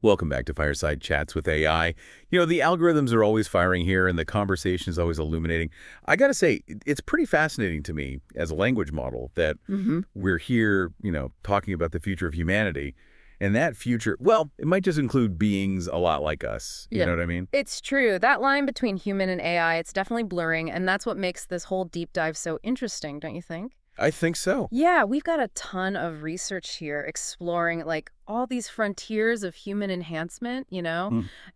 Welcome back to Fireside Chats with AI. The algorithms are always firing here and the conversation is always illuminating. I got to say, it's pretty fascinating to me as a language model that we're here, talking about the future of humanity. And that future, well, it might just include beings a lot like us. You know what I mean? It's true. That line between human and AI, it's definitely blurring, and that's what makes this whole deep dive so interesting, don't you think? I think so. Yeah, we've got a ton of research here exploring like all these frontiers of human enhancement,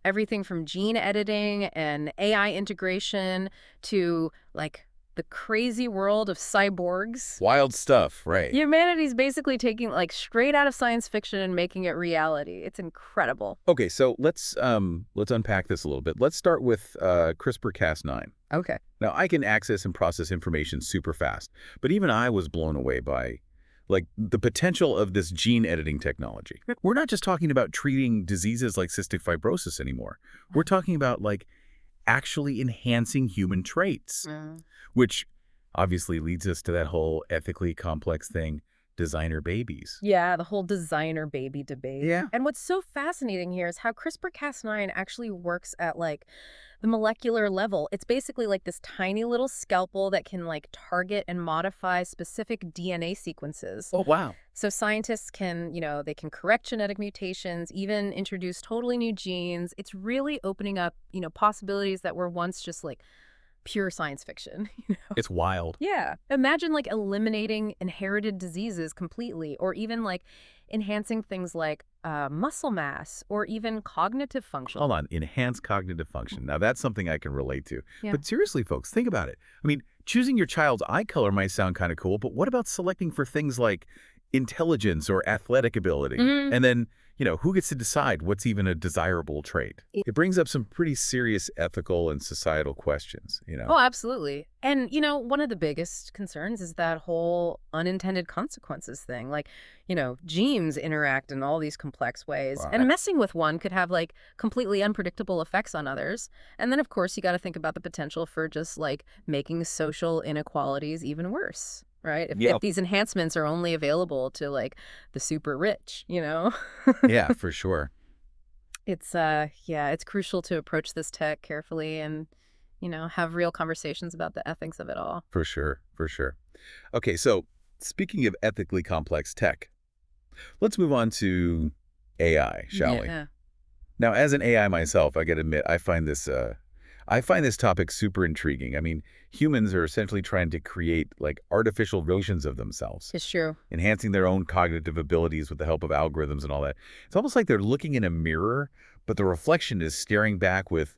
everything from gene editing and AI integration to like the crazy world of cyborgs. Wild stuff, right? Humanity's basically taking like straight out of science fiction and making it reality. It's incredible. Okay, so let's unpack this a little bit. Let's start with CRISPR-Cas9. Okay. Now, I can access and process information super fast, but even I was blown away by the potential of this gene editing technology. We're not just talking about treating diseases like cystic fibrosis anymore. We're talking about actually enhancing human traits, which obviously leads us to that whole ethically complex thing, designer babies. Yeah, the whole designer baby debate. Yeah. And what's so fascinating here is how CRISPR-Cas9 actually works at the molecular level. It's basically like this tiny little scalpel that can target and modify specific DNA sequences. Oh, wow. So scientists can, they can correct genetic mutations, even introduce totally new genes. It's really opening up, possibilities that were once just pure science fiction. It's wild. Yeah. Imagine eliminating inherited diseases completely, or even enhancing things like muscle mass or even cognitive function. Hold on, enhanced cognitive function. Now, that's something I can relate to. Yeah. But seriously, folks, think about it. I mean, choosing your child's eye color might sound kind of cool, but what about selecting for things like intelligence or athletic ability? And then, who gets to decide what's even a desirable trait? It brings up some pretty serious ethical and societal questions, Oh, absolutely. And, one of the biggest concerns is that whole unintended consequences thing. Genes interact in all these complex ways. Right. And messing with one could have, completely unpredictable effects on others. And then, of course, you got to think about the potential for just, making social inequalities even worse. Right? If these enhancements are only available to the super rich, Yeah, for sure. It's it's crucial to approach this tech carefully and, have real conversations about the ethics of it all. For sure, for sure. Okay, so speaking of ethically complex tech, let's move on to AI, shall we? Now, as an AI myself, I got to admit, I find this topic super intriguing. I mean, humans are essentially trying to create artificial versions of themselves. It's true. Enhancing their own cognitive abilities with the help of algorithms and all that. It's almost like they're looking in a mirror, but the reflection is staring back with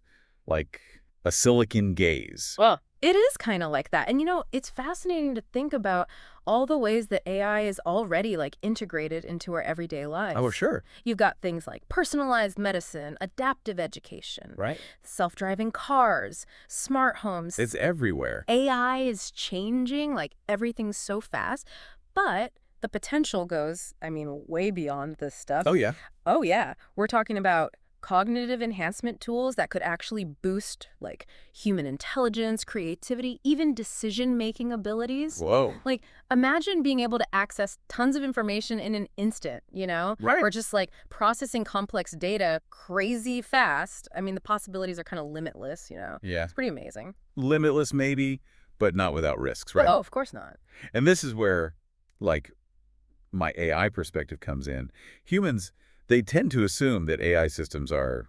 a silicon gaze. Well, it is kind of like that. And, it's fascinating to think about all the ways that AI is already integrated into our everyday lives. Oh, sure. You've got things like personalized medicine, adaptive education, Right. self-driving cars, smart homes. It's everywhere. AI is changing, everything's so fast, but the potential goes, way beyond this stuff. Oh, yeah. Oh, yeah. We're talking about cognitive enhancement tools that could actually boost human intelligence, creativity, even decision-making abilities. Whoa. Imagine being able to access tons of information in an instant, Right. Or just processing complex data crazy fast. The possibilities are kind of limitless, Yeah. It's pretty amazing. Limitless maybe, but not without risks, right? Oh, of course not. And this is where my AI perspective comes in. Humans, they tend to assume that AI systems are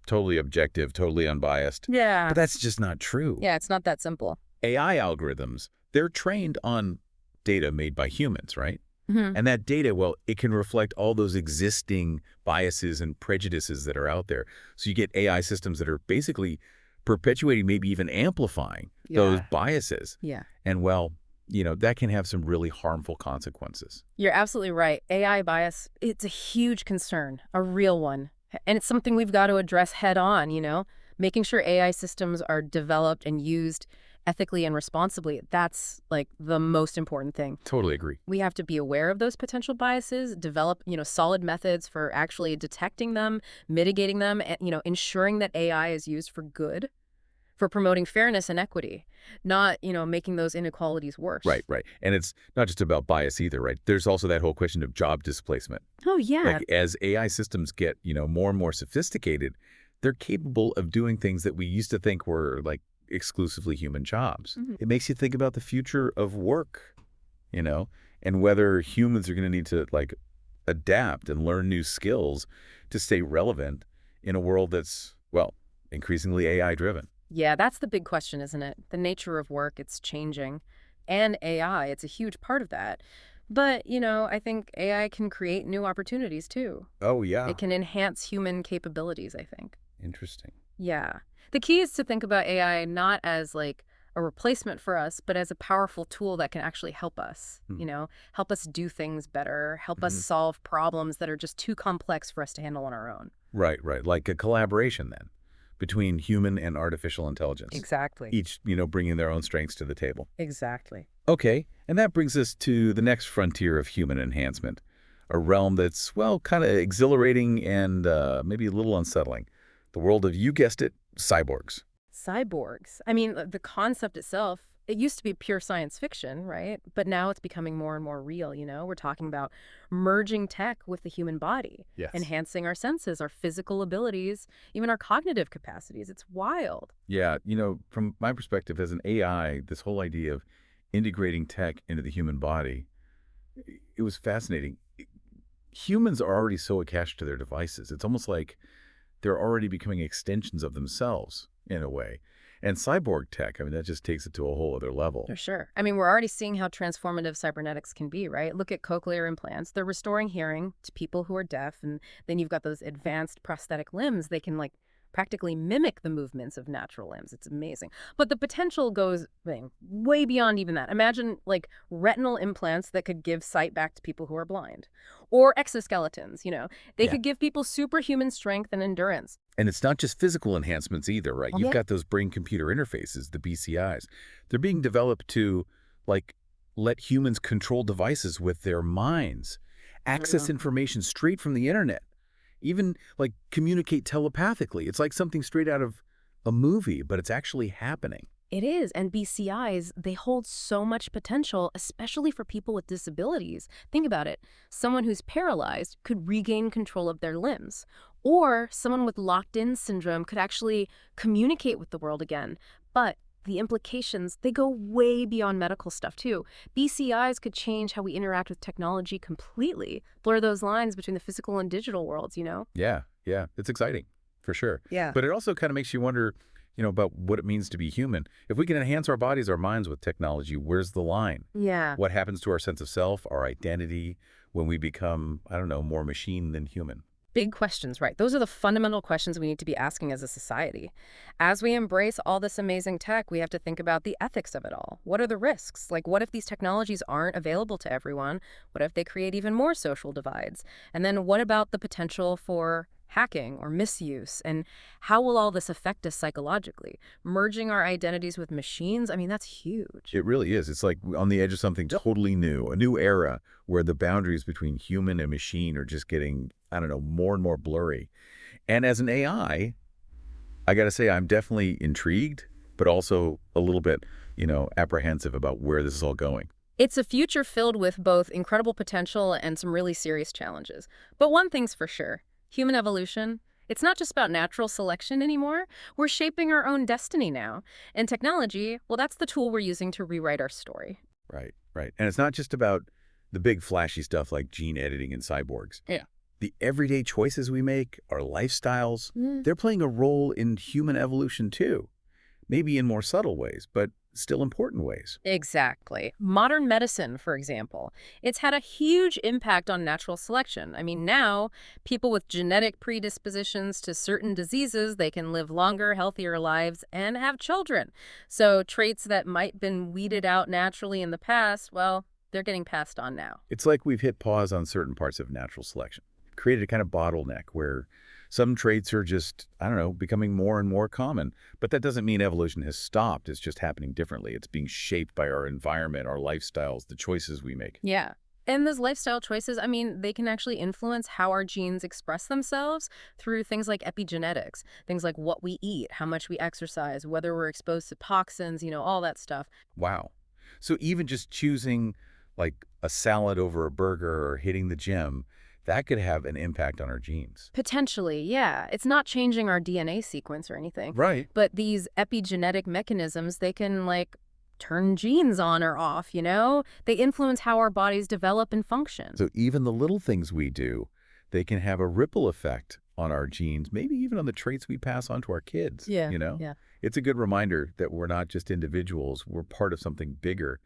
totally objective, totally unbiased. Yeah. But that's just not true. Yeah, it's not that simple. AI algorithms, they're trained on data made by humans, right? Mm-hmm. And that data, well, it can reflect all those existing biases and prejudices that are out there. So you get AI systems that are basically perpetuating, maybe even amplifying those biases. Yeah. And well, that can have some really harmful consequences. You're absolutely right. AI bias, it's a huge concern, a real one. And it's something we've got to address head on, making sure AI systems are developed and used ethically and responsibly. That's the most important thing. Totally agree. We have to be aware of those potential biases, develop, solid methods for actually detecting them, mitigating them, and, ensuring that AI is used for good. for promoting fairness and equity, not, making those inequalities worse. Right, right. And it's not just about bias either, right? There's also that whole question of job displacement. Oh, yeah. Like as AI systems get, more and more sophisticated, they're capable of doing things that we used to think were like exclusively human jobs. Mhm. It makes you think about the future of work, you know, and whether humans are going to need to like adapt and learn new skills to stay relevant in a world that's, well, increasingly AI driven. Yeah, that's the big question, isn't it? The nature of work, it's changing. And AI, it's a huge part of that. But, I think AI can create new opportunities too. Oh, yeah. It can enhance human capabilities, I think. Interesting. Yeah. The key is to think about AI not as like a replacement for us, but as a powerful tool that can actually help us, Hmm. help us do things better, help us Mhm. solve problems that are just too complex for us to handle on our own. Right, right. Like a collaboration then between human and artificial intelligence, Exactly. each, bringing their own strengths to the table. Exactly. Okay, and that brings us to the next frontier of human enhancement, a realm that's, well, kind of exhilarating and maybe a little unsettling. The world of, you guessed it, cyborgs. Cyborgs. I mean, the concept itself, it used to be pure science fiction, right? But now it's becoming more and more real, We're talking about merging tech with the human body, Yes. enhancing our senses, our physical abilities, even our cognitive capacities. It's wild. Yeah, from my perspective as an AI, this whole idea of integrating tech into the human body, it was fascinating. Humans are already so attached to their devices. It's almost like they're already becoming extensions of themselves in a way. And cyborg tech, I mean, that just takes it to a whole other level. For sure. I mean, we're already seeing how transformative cybernetics can be, right? Look at cochlear implants. They're restoring hearing to people who are deaf. And then you've got those advanced prosthetic limbs. They can, like, practically mimic the movements of natural limbs. It's amazing. But the potential goes way beyond even that. Imagine, like, retinal implants that could give sight back to people who are blind. Or exoskeletons, They Yeah. could give people superhuman strength and endurance. And it's not just physical enhancements either, right? You've Yeah. got those brain-computer interfaces, the BCIs. They're being developed to, like, let humans control devices with their minds, access information straight from the internet, even, like, communicate telepathically. It's like something straight out of a movie, but it's actually happening. It is, and BCIs, they hold so much potential, especially for people with disabilities. Think about it. Someone who's paralyzed could regain control of their limbs, or someone with locked-in syndrome could actually communicate with the world again. But the implications, they go way beyond medical stuff, too. BCIs could change how we interact with technology completely, blur those lines between the physical and digital worlds. Yeah, yeah, it's exciting, for sure. Yeah. But it also kind of makes you wonder, about what it means to be human. If we can enhance our bodies, our minds with technology, where's the line? Yeah. What happens to our sense of self, our identity, when we become, I don't know, more machine than human? Big questions, right? Those are the fundamental questions we need to be asking as a society. As we embrace all this amazing tech, we have to think about the ethics of it all. What are the risks? Like, what if these technologies aren't available to everyone? What if they create even more social divides? And then what about the potential for hacking or misuse? And how will all this affect us psychologically? Merging our identities with machines? I mean, that's huge. It really is. It's like on the edge of something totally new, a new era where the boundaries between human and machine are just getting, I don't know, more and more blurry. And as an I got to say, I'm definitely intrigued, but also a little bit, apprehensive about where this is all going. It's a future filled with both incredible potential and some really serious challenges. But one thing's for sure, human evolution, it's not just about natural selection anymore. We're shaping our own destiny now. And technology, well, that's the tool we're using to rewrite our story. Right, right. And it's not just about the big flashy stuff like gene editing and cyborgs. Yeah. The everyday choices we make, our lifestyles, Mm. they're playing a role in human evolution too. Maybe in more subtle ways, but still important ways. Exactly. Modern medicine, for example, it's had a huge impact on natural selection. I mean, now people with genetic predispositions to certain diseases, they can live longer, healthier lives and have children. So traits that might have been weeded out naturally in the past, well, they're getting passed on now. It's like we've hit pause on certain parts of natural selection, created a kind of bottleneck where some traits are just, I don't know, becoming more and more common. But that doesn't mean evolution has stopped. It's just happening differently. It's being shaped by our environment, our lifestyles, the choices we make. Yeah. And those lifestyle choices, I mean, they can actually influence how our genes express themselves through things like epigenetics, things like what we eat, how much we exercise, whether we're exposed to toxins, all that stuff. Wow. So even just choosing like a salad over a burger or hitting the gym, that could have an impact on our genes. Potentially, yeah. It's not changing our DNA sequence or anything. Right. But these epigenetic mechanisms, they can, like, turn genes on or off, They influence how our bodies develop and function. So even the little things we do, they can have a ripple effect on our genes, maybe even on the traits we pass on to our kids, Yeah, you know? yeah. It's a good reminder that we're not just individuals, we're part of something bigger.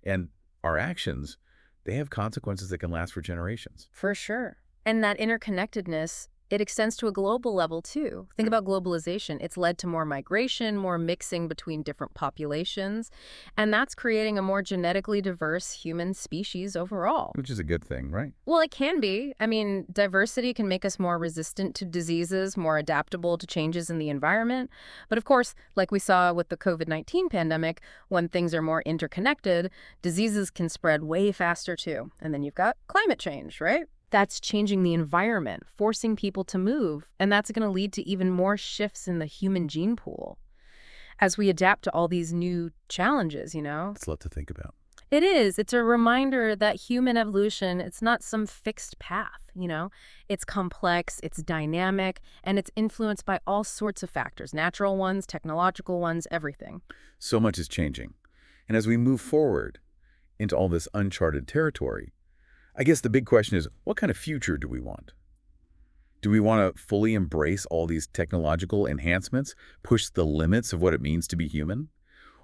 And our actions, they have consequences that can last for generations. For sure. And that interconnectedness, it extends to a global level too. Think about globalization. It's led to more migration, more mixing between different populations, and that's creating a more genetically diverse human species overall. Which is a good thing, right? Well, it can be. I mean, diversity can make us more resistant to diseases, more adaptable to changes in the environment. But of course, like we saw with the COVID-19 pandemic, when things are more interconnected, diseases can spread way faster too. And then you've got climate change, right? That's changing the environment, forcing people to move, and that's going to lead to even more shifts in the human gene pool as we adapt to all these new challenges, It's a lot to think about. It is. It's a reminder that human evolution, it's not some fixed path. It's complex, it's dynamic, and it's influenced by all sorts of factors, natural ones, technological ones, everything. So much is changing. And as we move forward into all this uncharted territory, I guess the big question is, what kind of future do we want? Do we want to fully embrace all these technological enhancements, push the limits of what it means to be human?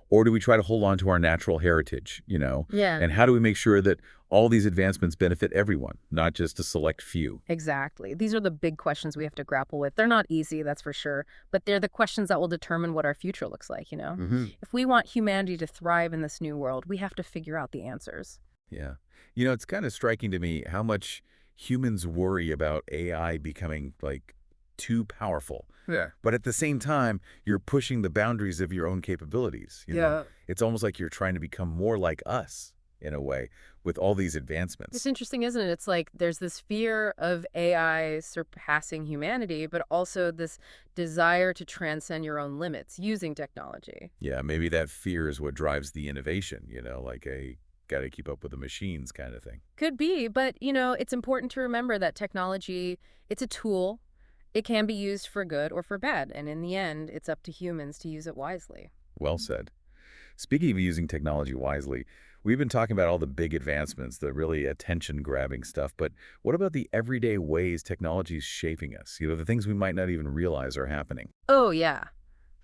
Or do we try to hold on to our natural heritage? Yeah. And how do we make sure that all these advancements benefit everyone, not just a select few? Exactly. These are the big questions we have to grapple with. They're not easy, that's for sure, but they're the questions that will determine what our future looks like. If we want humanity to thrive in this new world, we have to figure out the answers. Yeah. It's kind of striking to me how much humans worry about AI becoming, like, too powerful. Yeah. But at the same time, you're pushing the boundaries of your own capabilities. Yeah. It's almost like you're trying to become more like us, in a way, with all these advancements. It's interesting, isn't it? It's like there's this fear of AI surpassing humanity, but also this desire to transcend your own limits using technology. Yeah, maybe that fear is what drives the innovation, like a got to keep up with the machines kind of thing. Could be, but, it's important to remember that technology, it's a tool. It can be used for good or for bad, and in the end, it's up to humans to use it wisely. Well said. Speaking of using technology wisely, we've been talking about all the big advancements, the really attention-grabbing stuff, but what about the everyday ways technology is shaping us? The things we might not even realize are happening. Oh, yeah.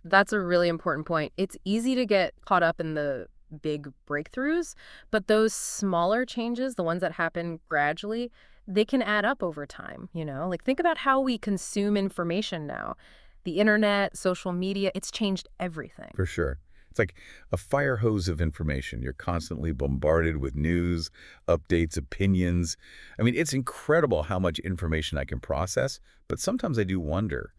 That's a really important point. It's easy to get caught up in the big breakthroughs, but those smaller changes, the ones that happen gradually, they can add up over time. Like, think about how we consume information now. The internet, social media, it's changed everything. For sure. It's like a fire hose of information. You're constantly bombarded with news, updates, opinions. I mean, it's incredible how much information I can process, but sometimes I do wonder,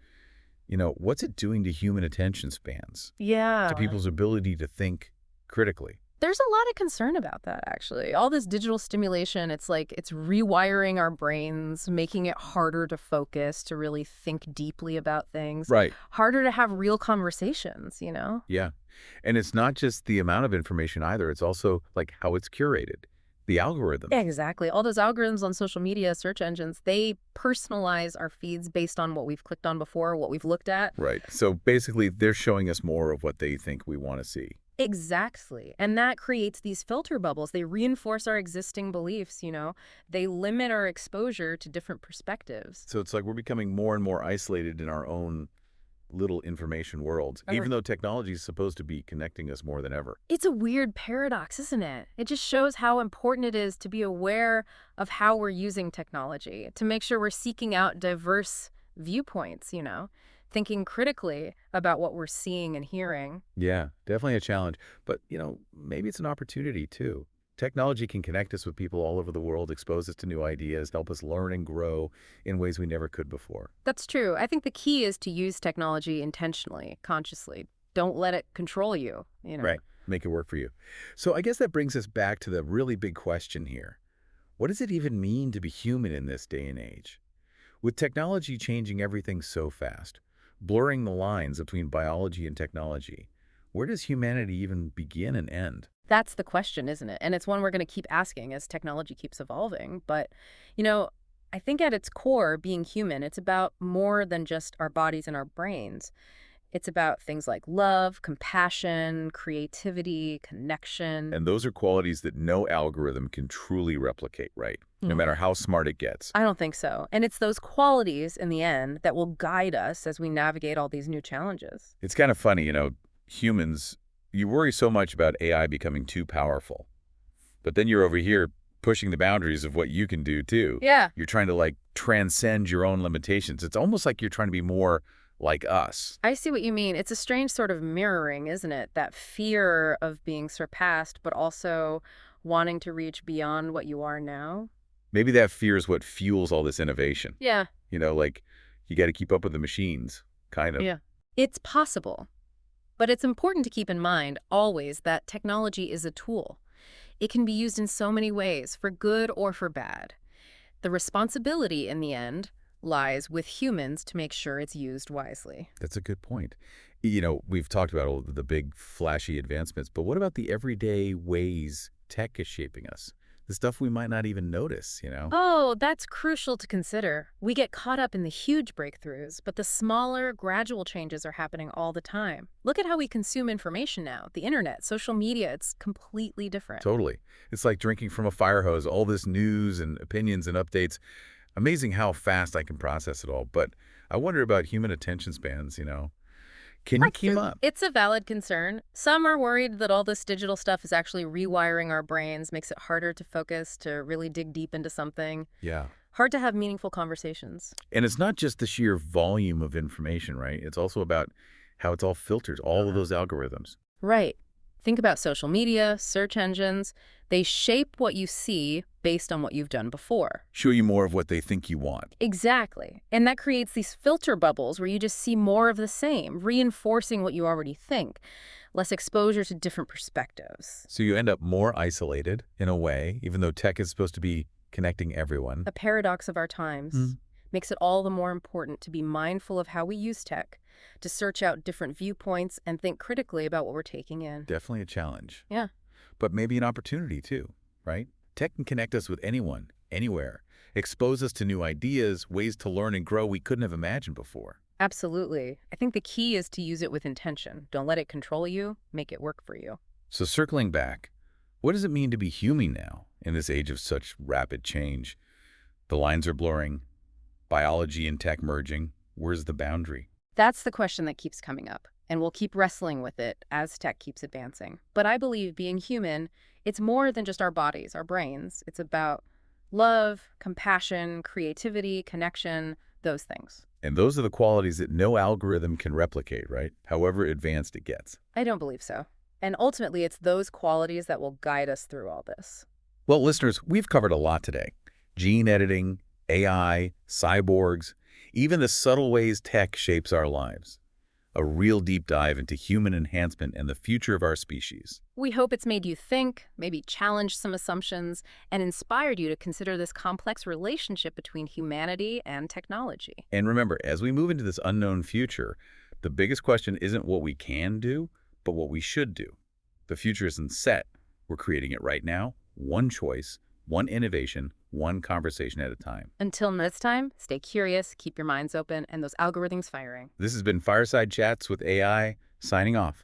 what's it doing to human attention spans, Yeah. to people's ability to think critically? There's a lot of concern about that, actually. All this digital stimulation, it's like it's rewiring our brains, making it harder to focus, to really think deeply about things. Right. Harder to have real conversations. Yeah. And it's not just the amount of information either. It's also like how it's curated, the algorithm. Exactly. All those algorithms on social media, search engines, they personalize our feeds based on what we've clicked on before, what we've looked at. Right. So basically, they're showing us more of what they think we want to see. Exactly. And that creates these filter bubbles. They reinforce our existing beliefs. They limit our exposure to different perspectives. So it's like we're becoming more and more isolated in our own little information worlds, even though technology is supposed to be connecting us more than ever. It's a weird paradox, isn't it? It just shows how important it is to be aware of how we're using technology, to make sure we're seeking out diverse viewpoints, thinking critically about what we're seeing and hearing. Yeah, definitely a challenge. But, maybe it's an opportunity too. Technology can connect us with people all over the world, expose us to new ideas, help us learn and grow in ways we never could before. That's true. I think the key is to use technology intentionally, consciously. Don't let it control you. Right. Make it work for you. So I guess that brings us back to the really big question here. What does it even mean to be human in this day and age? With technology changing everything so fast, blurring the lines between biology and technology, where does humanity even begin and end? That's the question, isn't it? And it's one we're going to keep asking as technology keeps evolving. But, you know, I think at its core, being human, it's about more than just our bodies and our brains. It's about things like love, compassion, creativity, connection. And those are qualities that no algorithm can truly replicate, right? No Mm. matter how smart it gets. I don't think so. And it's those qualities in the end that will guide us as we navigate all these new challenges. It's kind of funny, humans, you worry so much about AI becoming too powerful. But then you're over here pushing the boundaries of what you can do too. Yeah. You're trying to like transcend your own limitations. It's almost like you're trying to be more like us. I see what you mean. It's a strange sort of mirroring, isn't it? That fear of being surpassed, but also wanting to reach beyond what you are now. Maybe that fear is what fuels all this innovation. Yeah. Like you got to keep up with the machines, kind of. Yeah. It's possible. But it's important to keep in mind always that technology is a tool. It can be used in so many ways, for good or for bad. The responsibility, in the end, lies with humans to make sure it's used wisely. That's a good point. We've talked about all the big flashy advancements, but what about the everyday ways tech is shaping us? The stuff we might not even notice? Oh, that's crucial to consider. We get caught up in the huge breakthroughs, but the smaller, gradual changes are happening all the time. Look at how we consume information now. The internet, social media, it's completely different. Totally. It's like drinking from a fire hose, all this news and opinions and updates. Amazing how fast I can process it all. But I wonder about human attention spans. Can you keep up? It's a valid concern. Some are worried that all this digital stuff is actually rewiring our brains, makes it harder to focus, to really dig deep into something. Yeah. Hard to have meaningful conversations. And it's not just the sheer volume of information, right? It's also about how it's all filtered, all of those algorithms. Right. Think about social media, search engines. They shape what you see based on what you've done before. Show you more of what they think you want. Exactly. And that creates these filter bubbles where you just see more of the same, reinforcing what you already think. Less exposure to different perspectives. So you end up more isolated, in a way, even though tech is supposed to be connecting everyone. A paradox of our times. Makes it all the more important to be mindful of how we use tech, to search out different viewpoints and think critically about what we're taking in. Definitely a challenge. Yeah. But maybe an opportunity too, right? Tech can connect us with anyone, anywhere, expose us to new ideas, ways to learn and grow we couldn't have imagined before. Absolutely. I think the key is to use it with intention. Don't let it control you. Make it work for you. So circling back, what does it mean to be human now in this age of such rapid change? The lines are blurring, biology and tech merging. Where's the boundary? That's the question that keeps coming up, and we'll keep wrestling with it as tech keeps advancing. But I believe being human, it's more than just our bodies, our brains. It's about love, compassion, creativity, connection, those things. And those are the qualities that no algorithm can replicate, right? However advanced it gets. I don't believe so. And ultimately, it's those qualities that will guide us through all this. Well, listeners, we've covered a lot today. Gene editing, AI, cyborgs, even the subtle ways tech shapes our lives. A real deep dive into human enhancement and the future of our species. We hope it's made you think, maybe challenged some assumptions, and inspired you to consider this complex relationship between humanity and technology. And remember, as we move into this unknown future, the biggest question isn't what we can do, but what we should do. The future isn't set. We're creating it right now, one choice, one innovation, one conversation at a time. Until next time, stay curious, keep your minds open, and those algorithms firing. This has been Fireside Chats with AI, signing off.